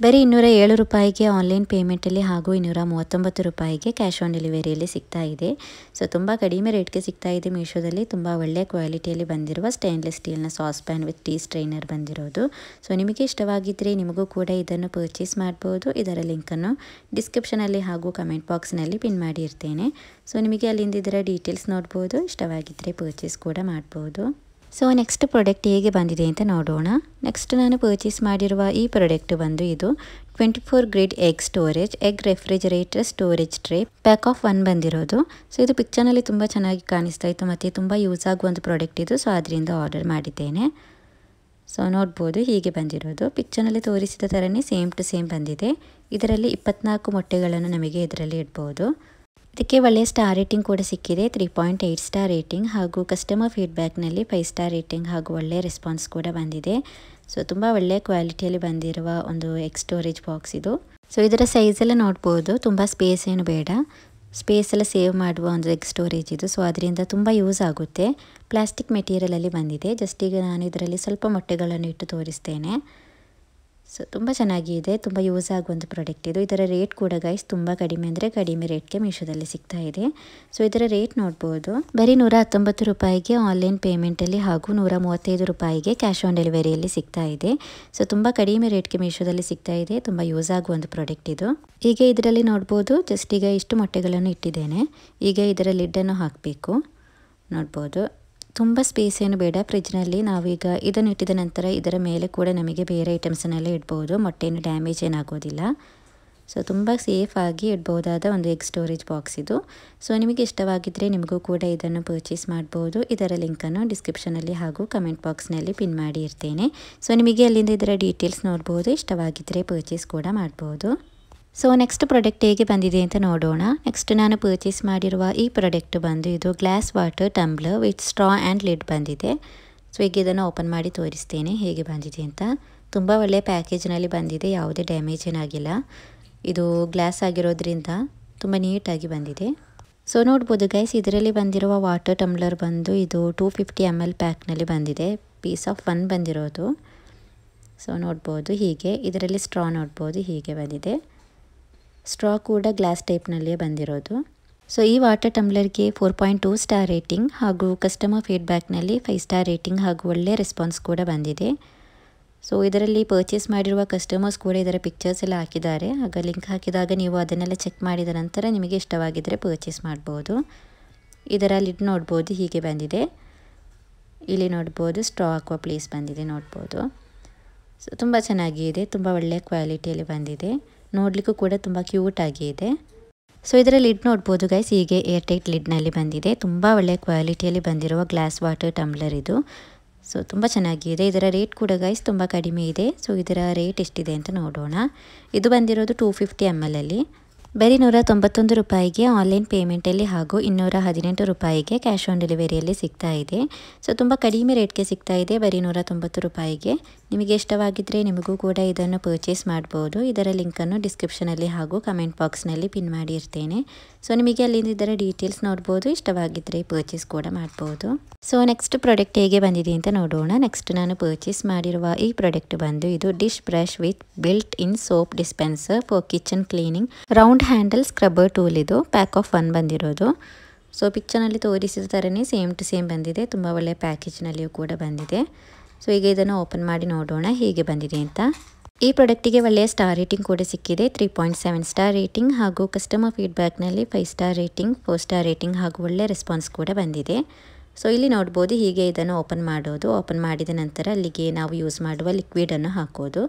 ಬರೀ 207 ರೂಪಾಯಿಗೆ ಆನ್ಲೈನ್ ಪೇಮೆಂಟಲ್ಲಿ ಹಾಗೂ 239 ರೂಪಾಯಿಗೆ ಕ್ಯಾಶ್ ಆನ್ ಡೆಲಿವರಿಯಲ್ಲಿ ಸಿಗ್ತಾ ಇದೆ. ಸೊ ತುಂಬ ಕಡಿಮೆ ರೇಟ್ಗೆ ಸಿಗ್ತಾ ಇದೆ ಮೀಶೋದಲ್ಲಿ. ತುಂಬ ಒಳ್ಳೆಯ ಕ್ವಾಲಿಟಿಯಲ್ಲಿ ಬಂದಿರುವ ಸ್ಟೈನ್ಲೆಸ್ ಸ್ಟೀಲ್ನ sauce pan with tea strainer ಬಂದಿರೋದು. ಸೊ ನಿಮಗೆ ಇಷ್ಟವಾಗಿದ್ದರೆ ನಿಮಗೂ ಕೂಡ ಇದನ್ನು ಪರ್ಚೇಸ್ ಮಾಡ್ಬೋದು. ಇದರ ಲಿಂಕನ್ನು ಡಿಸ್ಕ್ರಿಪ್ಷನಲ್ಲಿ ಹಾಗೂ ಕಮೆಂಟ್ ಬಾಕ್ಸ್ನಲ್ಲಿ ಪಿನ್ ಮಾಡಿ ಇರ್ತೇನೆ. ಸೊ ನಿಮಗೆ ಅಲ್ಲಿಂದ ಇದರ ಡೀಟೇಲ್ಸ್ ನೋಡ್ಬೋದು, ಇಷ್ಟವಾಗಿದ್ದರೆ ಪರ್ಚೇಸ್ ಕೂಡ ಮಾಡ್ಬೋದು. ಸೊ ನೆಕ್ಸ್ಟ್ ಪ್ರಾಡಕ್ಟ್ ಹೇಗೆ ಬಂದಿದೆ ಅಂತ ನೋಡೋಣ. ನೆಕ್ಸ್ಟ್ ನಾನು ಪರ್ಚೇಸ್ ಮಾಡಿರುವ ಈ ಪ್ರಾಡಕ್ಟ್ ಬಂದು ಇದು 24 grid egg storage egg refrigerator storage tray pack of 1 ಬಂದಿರೋದು. ಸೊ ಇದು ಪಿಕ್ಚರ್ನಲ್ಲಿ ತುಂಬ ಚೆನ್ನಾಗಿ ಕಾಣಿಸ್ತಾ ಇತ್ತು, ಮತ್ತು ತುಂಬ ಯೂಸ್ ಆಗುವ ಒಂದು ಪ್ರಾಡಕ್ಟ್ ಇದು. ಸೊ ಅದರಿಂದ ಆರ್ಡರ್ ಮಾಡಿದ್ದೇನೆ. ಸೊ ನೋಡ್ಬೋದು ಹೀಗೆ ಬಂದಿರೋದು, ಪಿಕ್ಚರ್ನಲ್ಲಿ ತೋರಿಸಿದ ಥರನೇ ಸೇಮ್ ಟು ಸೇಮ್ ಬಂದಿದೆ. ಇದರಲ್ಲಿ 24 ಮೊಟ್ಟೆಗಳನ್ನು ನಮಗೆ ಇದರಲ್ಲಿ ಇಡ್ಬೋದು. ಇದಕ್ಕೆ ಒಳ್ಳೆಯ ಸ್ಟಾರ್ ರೇಟಿಂಗ್ ಕೂಡ ಸಿಕ್ಕಿದೆ, 3.8 ಸ್ಟಾರ್ ರೇಟಿಂಗ್ ಹಾಗೂ ಕಸ್ಟಮರ್ ಫೀಡ್ಬ್ಯಾಕ್ನಲ್ಲಿ 5 ಸ್ಟಾರ್ ರೇಟಿಂಗ್ ಹಾಗೂ ಒಳ್ಳೆಯ ರೆಸ್ಪಾನ್ಸ್ ಕೂಡ ಬಂದಿದೆ. ಸೊ ತುಂಬ ಒಳ್ಳೆಯ ಕ್ವಾಲಿಟಿಯಲ್ಲಿ ಬಂದಿರುವ ಒಂದು ಎಗ್ ಸ್ಟೋರೇಜ್ ಬಾಕ್ಸ್ ಇದು. ಸೊ ಇದರ ಸೈಜ್ ಎಲ್ಲ ನೋಡ್ಬೋದು, ತುಂಬ ಸ್ಪೇಸ್ ಏನು ಬೇಡ, ಸ್ಪೇಸ್ ಎಲ್ಲ ಸೇವ್ ಮಾಡುವ ಒಂದು ಎಗ್ ಸ್ಟೋರೇಜ್ ಇದು. ಸೊ ಅದರಿಂದ ತುಂಬ ಯೂಸ್ ಆಗುತ್ತೆ. ಪ್ಲಾಸ್ಟಿಕ್ ಮೆಟೀರಿಯಲಲ್ಲಿ ಬಂದಿದೆ. ಜಸ್ಟ್ ಈಗ ನಾನು ಇದರಲ್ಲಿ ಸ್ವಲ್ಪ ಮೊಟ್ಟೆಗಳನ್ನು ಇಟ್ಟು ತೋರಿಸ್ತೇನೆ. ಸೊ ತುಂಬ ಚೆನ್ನಾಗಿದೆ, ತುಂಬ ಯೂಸ್ ಆಗುವಂಥ ಪ್ರಾಡಕ್ಟ್ ಇದು. ಇದರ ರೇಟ್ ಕೂಡ ಗೈಸ್ ತುಂಬ ಕಡಿಮೆ ಅಂದರೆ ಕಡಿಮೆ ರೇಟ್ಗೆ ಮೀಶೋದಲ್ಲಿ ಸಿಗ್ತಾ ಇದೆ. ಸೊ ಇದರ ರೇಟ್ ನೋಡ್ಬೋದು, ಬರೀ 119 ರೂಪಾಯಿಗೆ ಆನ್ಲೈನ್ ಪೇಮೆಂಟಲ್ಲಿ ಹಾಗೂ 135 ರೂಪಾಯಿಗೆ ಕ್ಯಾಶ್ ಆನ್ ಡೆಲಿವರಿಯಲ್ಲಿ ಸಿಗ್ತಾ ಇದೆ. ಸೊ ತುಂಬ ಕಡಿಮೆ ರೇಟ್ಗೆ ಮೀಶೋದಲ್ಲಿ ಸಿಗ್ತಾ ಇದೆ, ತುಂಬ ಯೂಸ್ ಆಗುವಂಥ ಪ್ರಾಡಕ್ಟ್ ಇದು. ಈಗ ಇದರಲ್ಲಿ ನೋಡ್ಬೋದು, ಜಸ್ಟ್ ಈಗ ಇಷ್ಟು ಮೊಟ್ಟೆಗಳನ್ನು ಇಟ್ಟಿದ್ದೇನೆ. ಈಗ ಇದರ ಲಿಡ್ಡನ್ನು ಹಾಕಬೇಕು. ನೋಡ್ಬೋದು, ತುಂಬ ಸ್ಪೇಸ್ ಏನು ಬೇಡ. ಫ್ರಿಜ್ನಲ್ಲಿ ನಾವೀಗ ಇದನ್ನು ಇಟ್ಟಿದ ನಂತರ ಇದರ ಮೇಲೆ ಕೂಡ ನಮಗೆ ಬೇರೆ ಐಟಮ್ಸನ್ನೆಲ್ಲ ಇಡ್ಬೋದು. ಮೊಟ್ಟೆಯನ್ನು ಡ್ಯಾಮೇಜ್ ಏನಾಗೋದಿಲ್ಲ. ಸೊ ತುಂಬ ಸೇಫಾಗಿ ಇಡ್ಬೋದಾದ ಒಂದು ಎಗ್ ಸ್ಟೋರೇಜ್ ಬಾಕ್ಸ್ ಇದು. ಸೊ ನಿಮಗೆ ಇಷ್ಟವಾಗಿದ್ದರೆ ನಿಮಗೂ ಕೂಡ ಇದನ್ನು ಪರ್ಚೇಸ್ ಮಾಡ್ಬೋದು. ಇದರ ಲಿಂಕನ್ನು ಡಿಸ್ಕ್ರಿಪ್ಷನಲ್ಲಿ ಹಾಗೂ ಕಮೆಂಟ್ ಬಾಕ್ಸ್ನಲ್ಲಿ ಪಿನ್ ಮಾಡಿ ಇರ್ತೇನೆ. ಸೊ ನಿಮಗೆ ಅಲ್ಲಿಂದ ಇದರ ಡೀಟೇಲ್ಸ್ ನೋಡ್ಬೋದು. ಇಷ್ಟವಾಗಿದ್ದರೆ ಪರ್ಚೇಸ್ ಕೂಡ ಮಾಡ್ಬೋದು. ಸೊ ನೆಕ್ಸ್ಟ್ ಪ್ರಾಡಕ್ಟ್ ಹೇಗೆ ಬಂದಿದೆ ಅಂತ ನೋಡೋಣ. ನೆಕ್ಸ್ಟ್ ನಾನು ಪರ್ಚೇಸ್ ಮಾಡಿರುವ ಈ ಪ್ರಾಡಕ್ಟ್ ಬಂದು ಇದು glass water tumbler with straw and lid ಬಂದಿದೆ. ಸೊ ಈಗ ಇದನ್ನು ಓಪನ್ ಮಾಡಿ ತೋರಿಸ್ತೇನೆ ಹೇಗೆ ಬಂದಿದೆ ಅಂತ. ತುಂಬ ಒಳ್ಳೆಯ ಪ್ಯಾಕೇಜ್ನಲ್ಲಿ ಬಂದಿದೆ, ಯಾವುದೇ ಡ್ಯಾಮೇಜ್ ಏನಾಗಿಲ್ಲ. ಇದು ಗ್ಲಾಸ್ ಆಗಿರೋದ್ರಿಂದ ತುಂಬ ನೀಟಾಗಿ ಬಂದಿದೆ. ಸೊ ನೋಡ್ಬೋದು ಗೈಸ್, ಇದರಲ್ಲಿ ಬಂದಿರುವ ವಾಟರ್ ಟಂಬ್ಲರ್ ಬಂದು ಇದು 250 ml ಪ್ಯಾಕ್ನಲ್ಲಿ ಬಂದಿದೆ. ಪೀಸ್ ಆಫ್ 1 ಬಂದಿರೋದು. ಸೊ ನೋಡ್ಬೋದು, ಹೀಗೆ ಇದರಲ್ಲಿ ಸ್ಟ್ರಾ ನೋಡ್ಬೋದು, ಹೀಗೆ ಬಂದಿದೆ. ಸ್ಟ್ರಾ ಕೂಡ ಗ್ಲಾಸ್ ಟೈಪ್ನಲ್ಲಿಯೇ ಬಂದಿರೋದು. ಸೊ ಈ ವಾಟರ್ ಟಂಬ್ಲರ್ಗೆ 4.2 ಸ್ಟಾರ್ ರೇಟಿಂಗ್ ಹಾಗೂ ಕಸ್ಟಮರ್ ಫೀಡ್ಬ್ಯಾಕ್ನಲ್ಲಿ 5 ಸ್ಟಾರ್ ರೇಟಿಂಗ್ ಹಾಗೂ ಒಳ್ಳೆ ರೆಸ್ಪಾನ್ಸ್ ಕೂಡ ಬಂದಿದೆ. ಸೊ ಇದರಲ್ಲಿ ಪರ್ಚೇಸ್ ಮಾಡಿರುವ ಕಸ್ಟಮರ್ಸ್ ಕೂಡ ಇದರ ಪಿಕ್ಚರ್ಸ್ ಎಲ್ಲ ಹಾಕಿದ್ದಾರೆ. ಆಗ ಲಿಂಕ್ ಹಾಕಿದಾಗ ನೀವು ಅದನ್ನೆಲ್ಲ ಚೆಕ್ ಮಾಡಿದ ನಂತರ ನಿಮಗೆ ಇಷ್ಟವಾಗಿದ್ದರೆ ಪರ್ಚೇಸ್ ಮಾಡ್ಬೋದು. ಇದರ ಲಿಡ್ ನೋಡ್ಬೋದು, ಹೀಗೆ ಬಂದಿದೆ. ಇಲ್ಲಿ ನೋಡ್ಬೋದು ಸ್ಟ್ರಾ ಹಾಕುವ ಪ್ಲೇಸ್ ಬಂದಿದೆ, ನೋಡ್ಬೋದು. ಸೊ ತುಂಬ ಚೆನ್ನಾಗಿದೆ, ತುಂಬ ಒಳ್ಳೆಯ ಕ್ವಾಲಿಟಿಯಲ್ಲಿ ಬಂದಿದೆ. ನೋಡಲಿಕ್ಕೂ ಕೂಡ ತುಂಬ ಕ್ಯೂಟ್ ಆಗಿ ಇದೆ. ಸೊ ಇದರ ಲಿಡ್ ನೋಡ್ಬೋದು ಗೈಸ್, ಹೀಗೆ ಏರ್ ಟೈಟ್ ಲಿಡ್ನಲ್ಲಿ ಬಂದಿದೆ. ತುಂಬ ಒಳ್ಳೆಯ ಕ್ವಾಲಿಟಿಯಲ್ಲಿ ಬಂದಿರುವ ಗ್ಲಾಸ್ ವಾಟರ್ ಟಂಬ್ಲರ್ ಇದು. ಸೊ ತುಂಬ ಚೆನ್ನಾಗಿದೆ. ಇದರ ರೇಟ್ ಕೂಡ ಗೈಸ್ ತುಂಬ ಕಡಿಮೆ ಇದೆ. ಸೊ ಇದರ ರೇಟ್ ಎಷ್ಟಿದೆ ಅಂತ ನೋಡೋಣ. ಇದು ಬಂದಿರೋದು 250 ml ಅಲ್ಲಿ. ಬರೀ 191 ರೂಪಾಯಿಗೆ ಆನ್ಲೈನ್ ಪೇಮೆಂಟಲ್ಲಿ ಹಾಗೂ 218 ರೂಪಾಯಿಗೆ ಕ್ಯಾಶ್ ಆನ್ ಡೆಲಿವರಿಯಲ್ಲಿ ಸಿಗ್ತಾ ಇದೆ. ಸೊ ತುಂಬ ಕಡಿಮೆ ರೇಟ್ಗೆ ಸಿಗ್ತಾ ಇದೆ, ಬರೀ 190 ರೂಪಾಯಿಗೆ. ನಿಮಗೆ ಇಷ್ಟವಾಗಿದ್ದರೆ ನಿಮಗೂ ಕೂಡ ಇದನ್ನು ಪರ್ಚೇಸ್ ಮಾಡ್ಬೋದು. ಇದರ ಲಿಂಕನ್ನು ಡಿಸ್ಕ್ರಿಪ್ಷನಲ್ಲಿ ಹಾಗೂ ಕಮೆಂಟ್ ಬಾಕ್ಸ್ನಲ್ಲಿ ಪಿನ್ ಮಾಡಿ ಇರ್ತೇನೆ. ಸೊ ನಿಮಗೆ ಅಲ್ಲಿಂದ ಇದರ ಡೀಟೇಲ್ಸ್ ನೋಡ್ಬೋದು. ಇಷ್ಟವಾಗಿದ್ದರೆ ಪರ್ಚೇಸ್ ಕೂಡ ಮಾಡ್ಬೋದು. ಸೊ ನೆಕ್ಸ್ಟ್ ಪ್ರಾಡಕ್ಟ್ ಹೇಗೆ ಬಂದಿದೆ ಅಂತ ನೋಡೋಣ. ನೆಕ್ಸ್ಟ್ ನಾನು ಪರ್ಚೇಸ್ ಮಾಡಿರುವ ಈ ಪ್ರಾಡಕ್ಟ್ ಬಂದು ಇದು dish brush with built in soap dispenser for kitchen cleaning round handle scrubber tool. ಇದು ಪ್ಯಾಕ್ ಆಫ್ 1 ಬಂದಿರೋದು. ಸೊ ಪಿಕ್ಚರ್ನಲ್ಲಿ ತೋರಿಸಿದ ಥರನೇ ಸೇಮ್ ಟು ಸೇಮ್ ಬಂದಿದೆ. ತುಂಬ ಒಳ್ಳೆಯ ಪ್ಯಾಕೇಜ್ನಲ್ಲಿಯೂ ಕೂಡ ಬಂದಿದೆ. ಸೊ ಈಗ ಇದನ್ನು ಓಪನ್ ಮಾಡಿ ನೋಡೋಣ ಹೇಗೆ ಬಂದಿದೆ ಅಂತ. ಈ ಪ್ರಾಡಕ್ಟಿಗೆ ಒಳ್ಳೆಯ ಸ್ಟಾರ್ ರೇಟಿಂಗ್ ಕೂಡ ಸಿಕ್ಕಿದೆ, 3.7 ಸ್ಟಾರ್ ರೇಟಿಂಗ್ ಹಾಗೂ ಕಸ್ಟಮರ್ ಫೀಡ್ಬ್ಯಾಕ್ನಲ್ಲಿ 5 ಸ್ಟಾರ್ ರೇಟಿಂಗ್, 4 ಸ್ಟಾರ್ ರೇಟಿಂಗ್ ಹಾಗೂ ಒಳ್ಳೆಯ ರೆಸ್ಪಾನ್ಸ್ ಕೂಡ ಬಂದಿದೆ. ಸೊ ಇಲ್ಲಿ ನೋಡ್ಬೋದು, ಹೀಗೆ ಇದನ್ನು ಓಪನ್ ಮಾಡೋದು. ಓಪನ್ ಮಾಡಿದ ನಂತರ ಅಲ್ಲಿಗೆ ನಾವು ಯೂಸ್ ಮಾಡುವ ಲಿಕ್ವಿಡನ್ನು ಹಾಕೋದು.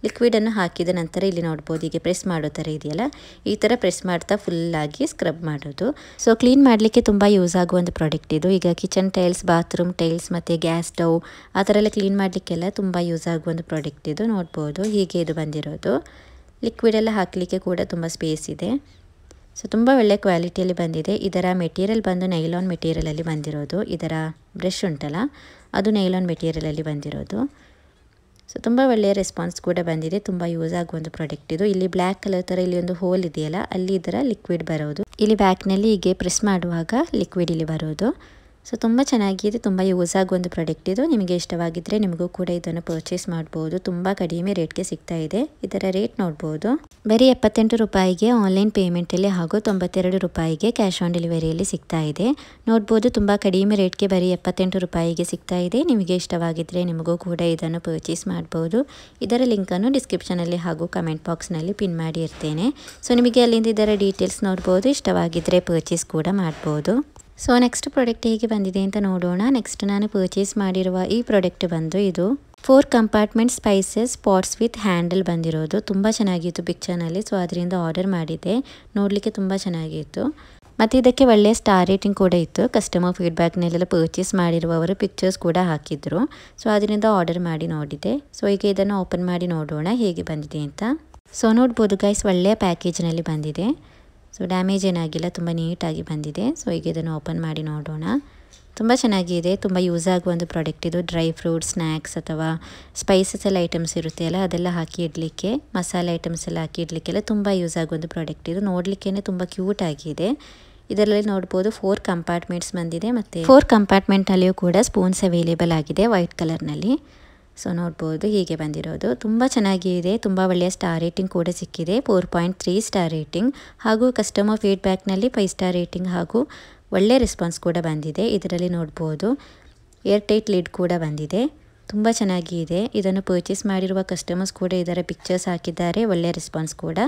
ಲಿಕ್ವಿಡನ್ನು ಹಾಕಿದ ನಂತರ ಇಲ್ಲಿ ನೋಡ್ಬೋದು, ಹೀಗೆ ಪ್ರೆಸ್ ಮಾಡೋ ಥರ ಇದೆಯಲ್ಲ, ಈ ಥರ ಪ್ರೆಸ್ ಮಾಡ್ತಾ ಫುಲ್ಲಾಗಿ ಸ್ಕ್ರಬ್ ಮಾಡೋದು. ಸೊ ಕ್ಲೀನ್ ಮಾಡಲಿಕ್ಕೆ ತುಂಬ ಯೂಸ್ ಆಗುವಂಥ ಪ್ರಾಡಕ್ಟ್ ಇದು. ಈಗ ಕಿಚನ್ ಟೈಲ್ಸ್, ಬಾತ್ರೂಮ್ ಟೈಲ್ಸ್ ಮತ್ತು ಗ್ಯಾಸ್ ಸ್ಟವ್ ಆ ಥರ ಎಲ್ಲ ಕ್ಲೀನ್ ಮಾಡಲಿಕ್ಕೆಲ್ಲ ತುಂಬ ಯೂಸ್ ಆಗುವಂಥ ಪ್ರಾಡಕ್ಟ್ ಇದು. ನೋಡ್ಬೋದು, ಹೀಗೆ ಇದು ಬಂದಿರೋದು. ಲಿಕ್ವಿಡೆಲ್ಲ ಹಾಕಲಿಕ್ಕೆ ಕೂಡ ತುಂಬ ಸ್ಪೇಸ್ ಇದೆ. ಸೊ ತುಂಬ ಒಳ್ಳೆಯ ಕ್ವಾಲಿಟಿಯಲ್ಲಿ ಬಂದಿದೆ. ಇದರ ಮೆಟೀರಿಯಲ್ ಬಂದು ನೈಲಾನ್ ಮೆಟೀರಿಯಲಲ್ಲಿ ಬಂದಿರೋದು. ಇದರ ಬ್ರಷ್ ಉಂಟಲ್ಲ, ಅದು ನೈಲಾನ್ ಮೆಟೀರಿಯಲಲ್ಲಿ ಬಂದಿರೋದು. ಸೊ ತುಂಬ ಒಳ್ಳೆಯ ರೆಸ್ಪಾನ್ಸ್ ಕೂಡ ಬಂದಿದೆ. ತುಂಬ ಯೂಸ್ ಆಗುವಂಥ ಪ್ರಾಡಕ್ಟ್ ಇದು. ಇಲ್ಲಿ ಬ್ಲ್ಯಾಕ್ ಕಲರ್ ಥರ ಇಲ್ಲಿ ಒಂದು ಹೋಲ್ ಇದೆಯಲ್ಲ, ಅಲ್ಲಿ ಇದರ ಲಿಕ್ವಿಡ್ ಬರೋದು. ಇಲ್ಲಿ ಬ್ಯಾಕ್ನಲ್ಲಿ ಹೀಗೆ ಪ್ರೆಸ್ ಮಾಡುವಾಗ ಲಿಕ್ವಿಡ್ ಇಲ್ಲಿ ಬರೋದು. ಸೊ ತುಂಬ ಚೆನ್ನಾಗಿದೆ, ತುಂಬ ಯೂಸ್ ಆಗುವಂಥ ಪ್ರಾಡಕ್ಟ್ ಇದು. ನಿಮಗೆ ಇಷ್ಟವಾಗಿದ್ದರೆ ನಿಮಗೂ ಕೂಡ ಇದನ್ನು ಪರ್ಚೇಸ್ ಮಾಡ್ಬೋದು. ತುಂಬ ಕಡಿಮೆ ರೇಟ್ಗೆ ಸಿಗ್ತಾ ಇದೆ. ಇದರ ರೇಟ್ ನೋಡ್ಬೋದು, ಬರೀ 78 ರೂಪಾಯಿಗೆ ಆನ್ಲೈನ್ ಪೇಮೆಂಟಲ್ಲಿ ಹಾಗೂ 92 ರೂಪಾಯಿಗೆ ಕ್ಯಾಶ್ ಆನ್ ಡೆಲಿವರಿಯಲ್ಲಿ ಸಿಗ್ತಾ ಇದೆ. ನೋಡ್ಬೋದು, ತುಂಬ ಕಡಿಮೆ ರೇಟ್ಗೆ ಬರೀ 78 ರೂಪಾಯಿಗೆ ಸಿಗ್ತಾ ಇದೆ. ನಿಮಗೆ ಇಷ್ಟವಾಗಿದ್ದರೆ ನಿಮಗೂ ಕೂಡ ಇದನ್ನು ಪರ್ಚೇಸ್ ಮಾಡ್ಬೋದು. ಇದರ ಲಿಂಕನ್ನು ಡಿಸ್ಕ್ರಿಪ್ಷನಲ್ಲಿ ಹಾಗೂ ಕಮೆಂಟ್ ಬಾಕ್ಸ್ನಲ್ಲಿ ಪಿನ್ ಮಾಡಿ ಇರ್ತೇನೆ. ಸೊ ನಿಮಗೆ ಅಲ್ಲಿಂದ ಇದರ ಡೀಟೇಲ್ಸ್ ನೋಡ್ಬೋದು. ಇಷ್ಟವಾಗಿದ್ದರೆ ಪರ್ಚೇಸ್ ಕೂಡ ಮಾಡ್ಬೋದು. ಸೊ ನೆಕ್ಸ್ಟ್ ಪ್ರಾಡಕ್ಟ್ ಹೇಗೆ ಬಂದಿದೆ ಅಂತ ನೋಡೋಣ. ನೆಕ್ಸ್ಟ್ ನಾನು ಪರ್ಚೇಸ್ ಮಾಡಿರುವ ಈ ಪ್ರಾಡಕ್ಟ್ ಬಂದು ಇದು 4 compartment spices pots with handle ಬಂದಿರೋದು. ತುಂಬ ಚೆನ್ನಾಗಿತ್ತು ಪಿಕ್ಚರ್ನಲ್ಲಿ. ಸೊ ಅದರಿಂದ ಆರ್ಡರ್ ಮಾಡಿದ್ದೆ. ನೋಡಲಿಕ್ಕೆ ತುಂಬ ಚೆನ್ನಾಗಿತ್ತು. ಮತ್ತು ಇದಕ್ಕೆ ಒಳ್ಳೆಯ ಸ್ಟಾರ್ ರೇಟಿಂಗ್ ಕೂಡ ಇತ್ತು. ಕಸ್ಟಮರ್ ಫೀಡ್ಬ್ಯಾಕ್ನೆಲ್ಲ ಪರ್ಚೇಸ್ ಮಾಡಿರುವವರು ಪಿಕ್ಚರ್ಸ್ ಕೂಡ ಹಾಕಿದ್ರು. ಸೊ ಅದರಿಂದ ಆರ್ಡರ್ ಮಾಡಿ ನೋಡಿದೆ. ಸೊ ಈಗ ಇದನ್ನು ಓಪನ್ ಮಾಡಿ ನೋಡೋಣ ಹೇಗೆ ಬಂದಿದೆ ಅಂತ. ಸೊ ನೋಡ್ಬೋದು ಗೈಸ್, ಒಳ್ಳೆಯ ಪ್ಯಾಕೇಜ್ನಲ್ಲಿ ಬಂದಿದೆ. ಸೊ ಡ್ಯಾಮೇಜ್ ಏನಾಗಿಲ್ಲ, ತುಂಬ ನೀಟಾಗಿ ಬಂದಿದೆ. ಸೊ ಈಗ ಇದನ್ನು ಓಪನ್ ಮಾಡಿ ನೋಡೋಣ. ತುಂಬ ಚೆನ್ನಾಗಿದೆ, ತುಂಬ ಯೂಸ್ ಆಗುವಂಥ ಪ್ರಾಡಕ್ಟ್ ಇದು. ಡ್ರೈ ಫ್ರೂಟ್ಸ್, ಸ್ನ್ಯಾಕ್ಸ್ ಅಥವಾ ಸ್ಪೈಸಸ್ ಎಲ್ಲ ಐಟಮ್ಸ್ ಇರುತ್ತೆ ಅಲ್ಲ, ಅದೆಲ್ಲ ಹಾಕಿ ಇಡಲಿಕ್ಕೆ, ಮಸಾಲೆ ಐಟಮ್ಸ್ ಎಲ್ಲ ಹಾಕಿ ಇಡಲಿಕ್ಕೆಲ್ಲ ತುಂಬ ಯೂಸ್ ಆಗುವಂಥ ಪ್ರಾಡಕ್ಟ್ ಇದು. ನೋಡಲಿಕ್ಕೇ ತುಂಬ ಕ್ಯೂಟ್ ಆಗಿದೆ. ಇದರಲ್ಲಿ ನೋಡ್ಬೋದು 4 ಕಂಪಾರ್ಟ್ಮೆಂಟ್ಸ್ ಬಂದಿದೆ. ಮತ್ತು 4 ಕಂಪಾರ್ಟ್ಮೆಂಟಲ್ಲಿಯೂ ಕೂಡ ಸ್ಪೂನ್ಸ್ ಅವೈಲೇಬಲ್ ಆಗಿದೆ ವೈಟ್ ಕಲರ್ನಲ್ಲಿ. ಸೊ ನೋಡ್ಬೋದು ಹೀಗೆ ಬಂದಿರೋದು. ತುಂಬ ಚೆನ್ನಾಗಿದೆ, ತುಂಬ ಒಳ್ಳೆಯ ಸ್ಟಾರ್ ರೇಟಿಂಗ್ ಕೂಡ ಸಿಕ್ಕಿದೆ, 4.3 ಸ್ಟಾರ್ ರೇಟಿಂಗ್. ಹಾಗೂ ಕಸ್ಟಮರ್ ಫೀಡ್ಬ್ಯಾಕ್ನಲ್ಲಿ 5 ಸ್ಟಾರ್ ರೇಟಿಂಗ್ ಹಾಗೂ ಒಳ್ಳೆ ರೆಸ್ಪಾನ್ಸ್ ಕೂಡ ಬಂದಿದೆ. ಇದರಲ್ಲಿ ನೋಡ್ಬೋದು ಏರ್ ಟೈಟ್ ಲಿಡ್ ಕೂಡ ಬಂದಿದೆ, ತುಂಬ ಚೆನ್ನಾಗಿದೆ. ಇದನ್ನು ಪರ್ಚೇಸ್ ಮಾಡಿರುವ ಕಸ್ಟಮರ್ಸ್ ಕೂಡ ಇದರ ಪಿಕ್ಚರ್ಸ್ ಹಾಕಿದ್ದಾರೆ, ಒಳ್ಳೆ ರೆಸ್ಪಾನ್ಸ್ ಕೂಡ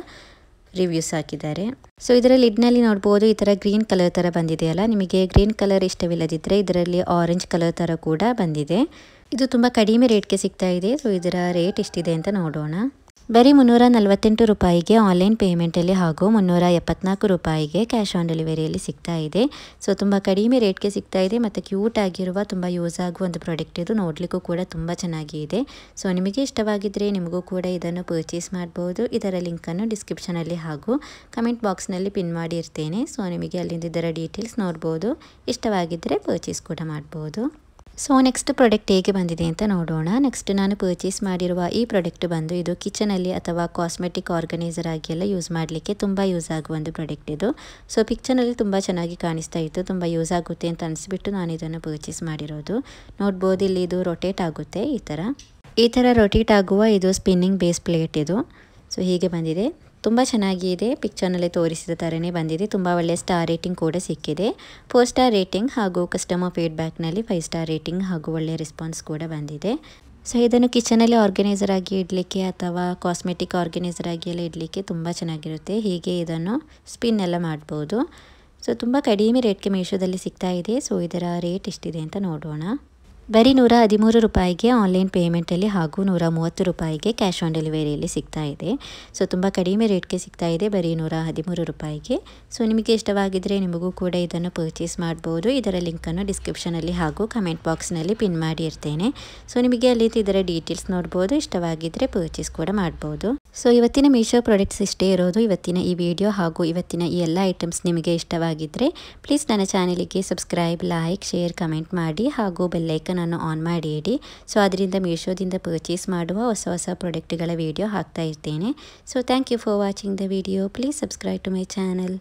ರಿವ್ಯೂಸ್ ಹಾಕಿದ್ದಾರೆ. ಸೊ ಇದರ ಲಿಡ್ನಲ್ಲಿ ನೋಡ್ಬೋದು ಈ ಥರ ಗ್ರೀನ್ ಕಲರ್ ಥರ ಬಂದಿದೆಯಲ್ಲ, ನಿಮಗೆ ಗ್ರೀನ್ ಕಲರ್ ಇಷ್ಟವಿಲ್ಲದಿದ್ದರೆ ಇದರಲ್ಲಿ ಆರೆಂಜ್ ಕಲರ್ ಥರ ಕೂಡ ಬಂದಿದೆ. ಇದು ತುಂಬ ಕಡಿಮೆ ರೇಟ್ಗೆ ಸಿಗ್ತಾ ಇದೆ. ಸೊ ಇದರ ರೇಟ್ ಎಷ್ಟಿದೆ ಅಂತ ನೋಡೋಣ. ಬರೀ 348 ರೂಪಾಯಿಗೆ ಆನ್ಲೈನ್ ಪೇಮೆಂಟಲ್ಲಿ ಹಾಗೂ 374 ರೂಪಾಯಿಗೆ ಕ್ಯಾಶ್ ಆನ್ ಡೆಲಿವರಿಯಲ್ಲಿ ಸಿಗ್ತಾ ಇದೆ. ಸೊ ತುಂಬ ಕಡಿಮೆ ರೇಟ್ಗೆ ಸಿಗ್ತಾ ಇದೆ ಮತ್ತು ಕ್ಯೂಟ್ ಆಗಿರುವ ತುಂಬ ಯೂಸ್ ಆಗುವ ಒಂದು ಪ್ರಾಡಕ್ಟ್ ಇದು. ನೋಡಲಿಕ್ಕೂ ಕೂಡ ತುಂಬ ಚೆನ್ನಾಗಿದೆ. ಸೊ ನಿಮಗೆ ಇಷ್ಟವಾಗಿದ್ದರೆ ನಿಮಗೂ ಕೂಡ ಇದನ್ನು ಪರ್ಚೇಸ್ ಮಾಡ್ಬೋದು. ಇದರ ಲಿಂಕನ್ನು ಡಿಸ್ಕ್ರಿಪ್ಷನಲ್ಲಿ ಹಾಗೂ ಕಮೆಂಟ್ ಬಾಕ್ಸ್ನಲ್ಲಿ ಪಿನ್ ಮಾಡಿ ಇರ್ತೇನೆ. ಸೊ ನಿಮಗೆ ಅಲ್ಲಿಂದ ಇದರ ಡೀಟೇಲ್ಸ್ ನೋಡ್ಬೋದು, ಇಷ್ಟವಾಗಿದ್ದರೆ ಪರ್ಚೇಸ್ ಕೂಡ ಮಾಡ್ಬೋದು. ಸೊ ನೆಕ್ಸ್ಟ್ ಪ್ರಾಡಕ್ಟ್ ಹೇಗೆ ಬಂದಿದೆ ಅಂತ ನೋಡೋಣ. ನೆಕ್ಸ್ಟ್ ನಾನು ಪರ್ಚೇಸ್ ಮಾಡಿರುವ ಈ ಪ್ರಾಡಕ್ಟ್ ಬಂದು ಇದು ಕಿಚನಲ್ಲಿ ಅಥವಾ ಕಾಸ್ಮೆಟಿಕ್ ಆರ್ಗನೈಸರ್ ಆಗಿ ಎಲ್ಲ ಯೂಸ್ ಮಾಡಲಿಕ್ಕೆ ತುಂಬ ಯೂಸ್ ಆಗುವ ಒಂದು ಪ್ರಾಡಕ್ಟ್ ಇದು. ಸೊ ಪಿಕ್ಚರ್ನಲ್ಲಿ ತುಂಬ ಚೆನ್ನಾಗಿ ಕಾಣಿಸ್ತಾ ಇತ್ತು, ತುಂಬ ಯೂಸ್ ಆಗುತ್ತೆ ಅಂತ ಅನಿಸ್ಬಿಟ್ಟು ನಾನು ಇದನ್ನು ಪರ್ಚೇಸ್ ಮಾಡಿರೋದು. ನೋಡ್ಬೋದು ಇಲ್ಲಿ ಇದು ರೊಟೇಟ್ ಆಗುತ್ತೆ, ಈ ಥರ ರೊಟೇಟ್ ಆಗುವ ಇದು ಸ್ಪಿನ್ನಿಂಗ್ ಬೇಸ್ ಪ್ಲೇಟ್ ಇದು. ಸೊ ಹೀಗೆ ಬಂದಿದೆ, ತುಂಬ ಚೆನ್ನಾಗಿದೆ, ಪಿಕ್ಚರ್ನಲ್ಲಿ ತೋರಿಸಿದ ಥರನೇ ಬಂದಿದೆ. ತುಂಬ ಒಳ್ಳೆಯ ಸ್ಟಾರ್ ರೇಟಿಂಗ್ ಕೂಡ ಸಿಕ್ಕಿದೆ, 4 ಸ್ಟಾರ್ ರೇಟಿಂಗ್ ಹಾಗೂ ಕಸ್ಟಮರ್ ಫೀಡ್ಬ್ಯಾಕ್ನಲ್ಲಿ 5 ಸ್ಟಾರ್ ರೇಟಿಂಗ್ ಹಾಗೂ ಒಳ್ಳೆಯ ರೆಸ್ಪಾನ್ಸ್ ಕೂಡ ಬಂದಿದೆ. ಸೊ ಇದನ್ನು ಕಿಚನಲ್ಲಿ ಆರ್ಗನೈಸರ್ ಆಗಿ ಇಡಲಿಕ್ಕೆ ಅಥವಾ ಕಾಸ್ಮೆಟಿಕ್ ಆರ್ಗನೈಸರ್ ಆಗಿ ಎಲ್ಲ ಇಡಲಿಕ್ಕೆ ತುಂಬ ಚೆನ್ನಾಗಿರುತ್ತೆ. ಹೀಗೆ ಇದನ್ನು ಸ್ಪಿನ್ ಎಲ್ಲ ಮಾಡ್ಬೋದು. ಸೊ ತುಂಬ ಕಡಿಮೆ ರೇಟ್ಗೆ ಮೀಶೋದಲ್ಲಿ ಸಿಗ್ತಾ ಇದೆ. ಸೊ ಇದರ ರೇಟ್ ಎಷ್ಟಿದೆ ಅಂತ ನೋಡೋಣ. ಬರೀ 113 ರೂಪಾಯಿಗೆ ಆನ್ಲೈನ್ ಪೇಮೆಂಟಲ್ಲಿ ಹಾಗೂ 130 ರೂಪಾಯಿಗೆ ಕ್ಯಾಶ್ ಆನ್ ಡೆಲಿವರಿಯಲ್ಲಿ ಸಿಗ್ತಾ ಇದೆ. ಸೊ ತುಂಬ ಕಡಿಮೆ ರೇಟ್ಗೆ ಸಿಗ್ತಾ ಇದೆ, ಬರೀ 113 ರೂಪಾಯಿಗೆ. ಸೊ ನಿಮಗೆ ಇಷ್ಟವಾಗಿದ್ದರೆ ನಿಮಗೂ ಕೂಡ ಇದನ್ನು ಪರ್ಚೇಸ್ ಮಾಡ್ಬೋದು. ಇದರ ಲಿಂಕನ್ನು ಡಿಸ್ಕ್ರಿಪ್ಷನಲ್ಲಿ ಹಾಗೂ ಕಮೆಂಟ್ ಬಾಕ್ಸ್ನಲ್ಲಿ ಪಿನ್ ಮಾಡಿ ಇರ್ತೇನೆ. ಸೊ ನಿಮಗೆ ಅಲ್ಲಿ ಇದರ ಡೀಟೇಲ್ಸ್ ನೋಡ್ಬೋದು, ಇಷ್ಟವಾಗಿದ್ದರೆ ಪರ್ಚೇಸ್ ಕೂಡ ಮಾಡ್ಬೋದು. ಸೊ ಇವತ್ತಿನ ಮೀಶೋ ಪ್ರಾಡಕ್ಟ್ಸ್ ಇಷ್ಟೇ ಇರೋದು. ಇವತ್ತಿನ ಈ ವಿಡಿಯೋ ಹಾಗೂ ಇವತ್ತಿನ ಈ ಎಲ್ಲ ಐಟಮ್ಸ್ ನಿಮಗೆ ಇಷ್ಟವಾಗಿದ್ದರೆ ಪ್ಲೀಸ್ ನನ್ನ ಚಾನಲಿಗೆ ಸಬ್ಸ್ಕ್ರೈಬ್, ಲೈಕ್, ಶೇರ್, ಕಮೆಂಟ್ ಮಾಡಿ ಹಾಗೂ ಬೆಲ್ಲೈಕನ್ ಅನ್ನು ಆನ್ ಮಾಡಿ ಇಡಿ. ಸೊ ಅದರಿಂದ ಮೀಶೋದಿಂದ ಪರ್ಚೇಸ್ ಮಾಡುವ ಹೊಸ ಪ್ರಾಡಕ್ಟ್ಗಳ ವಿಡಿಯೋ ಹಾಕ್ತಾ ಇರ್ತೇನೆ. So thank you for watching the video. Please subscribe to my channel.